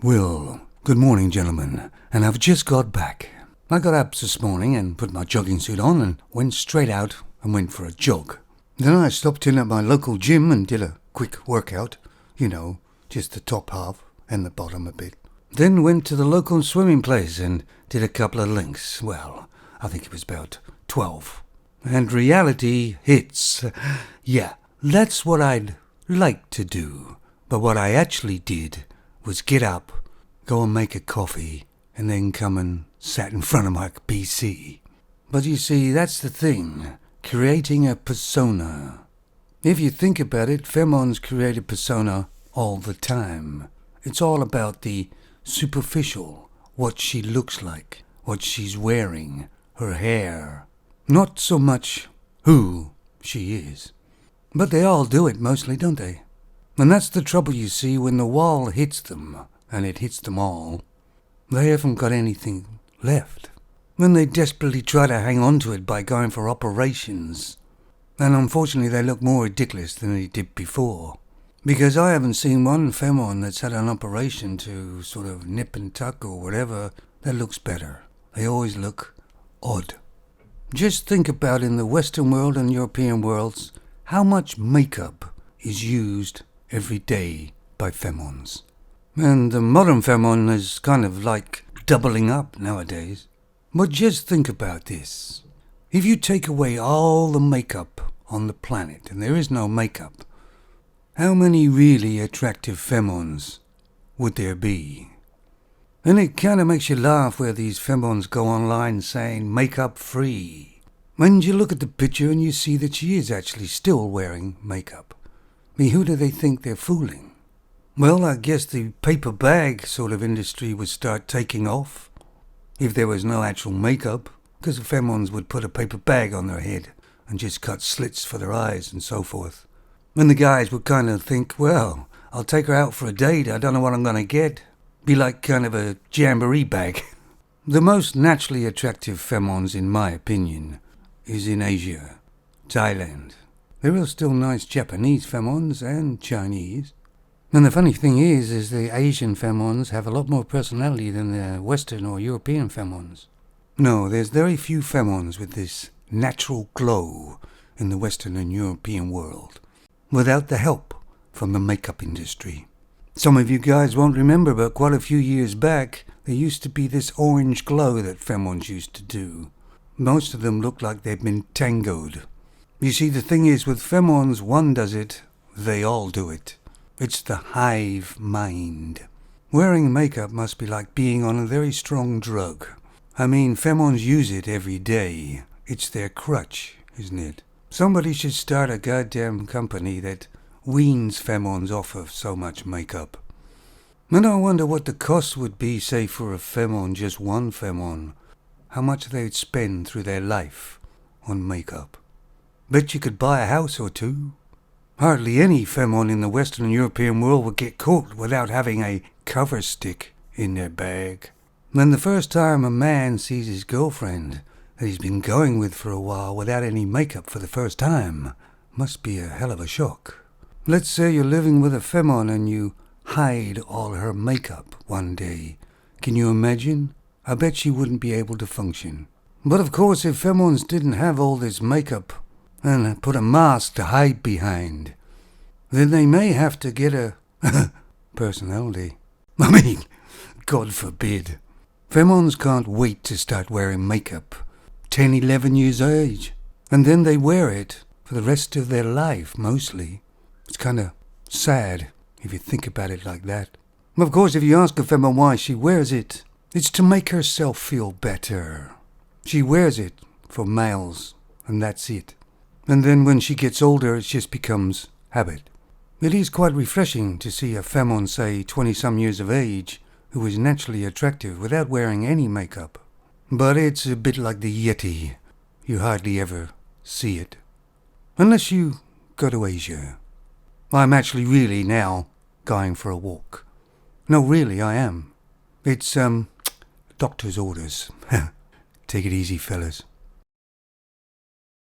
Well, good morning, gentlemen, and I've just got back. I got up this morning and put my jogging suit on and went straight out and went for a jog. Then I stopped in at my local gym and did a quick workout. Just the top half and the bottom a bit. Then went to the local swimming place and did a couple of links. Well, I think it was about 12. And reality hits. Yeah, that's what I'd like to do. But what I actually did was get up, go and make a coffee, and then come and sat in front of my PC. But you see, that's the thing, creating a persona. If you think about it, Femons create a persona all the time. It's all about the superficial, what she looks like, what she's wearing, her hair. Not so much who she is. But they all do it mostly, don't they? And that's the trouble, you see, when the wall hits them, and it hits them all, they haven't got anything left. Then they desperately try to hang on to it by going for operations. And unfortunately they look more ridiculous than they did before. Because I haven't seen one Femon that's had an operation to sort of nip and tuck or whatever that looks better. They always look odd. Just think about in the Western world and European worlds how much makeup is used every day by Femons. And the modern Femon is kind of like doubling up nowadays. But just think about this. If you take away all the makeup on the planet, and there is no makeup, how many really attractive Femons would there be? And it kind of makes you laugh where these Femons go online saying makeup free. And you look at the picture and you see that she is actually still wearing makeup. Who do they think they're fooling? Well, I guess the paper bag sort of industry would start taking off if there was no actual makeup, because the Femons would put a paper bag on their head and just cut slits for their eyes and so forth. And the guys would kind of think, well, I'll take her out for a date, I don't know what I'm going to get. Be like kind of a jamboree bag. The most naturally attractive Femons, in my opinion, is in Asia, Thailand. There are still nice Japanese Femons and Chinese. And the funny thing is the Asian Femons have a lot more personality than the Western or European Femons. No, there's very few Femons with this natural glow in the Western and European world, without the help from the makeup industry. Some of you guys won't remember, but quite a few years back, there used to be this orange glow that Femons used to do. Most of them looked like they'd been tangoed. You see, the thing is, with Femons, one does it, they all do it. It's the hive mind. Wearing makeup must be like being on a very strong drug. I mean, Femons use it every day. It's their crutch, isn't it? Somebody should start a goddamn company that weans Femons off of so much makeup. And I wonder what the cost would be, say, for a Femon, just one Femon. How much they'd spend through their life on makeup. Bet you could buy a house or two. Hardly any Femon in the Western and European world would get caught without having a cover stick in their bag. Then the first time a man sees his girlfriend that he's been going with for a while without any makeup for the first time must be a hell of a shock. Let's say you're living with a Femon and you hide all her makeup one day. Can you imagine? I bet she wouldn't be able to function. But of course, if Femons didn't have all this makeup and put a mask to hide behind, then they may have to get a personality. I mean, God forbid. Femons can't wait to start wearing makeup. 10, 11 years age. And then they wear it for the rest of their life, mostly. It's kind of sad if you think about it like that. Of course, if you ask a Femon why she wears it, it's to make herself feel better. She wears it for males, and that's it. And then when she gets older, it just becomes habit. It is quite refreshing to see a Femon, say 20-some years of age, who is naturally attractive without wearing any makeup. But it's a bit like the Yeti. You hardly ever see it. Unless you go to Asia. I'm actually really now going for a walk. No, really, I am. It's, doctor's orders. Take it easy, fellas.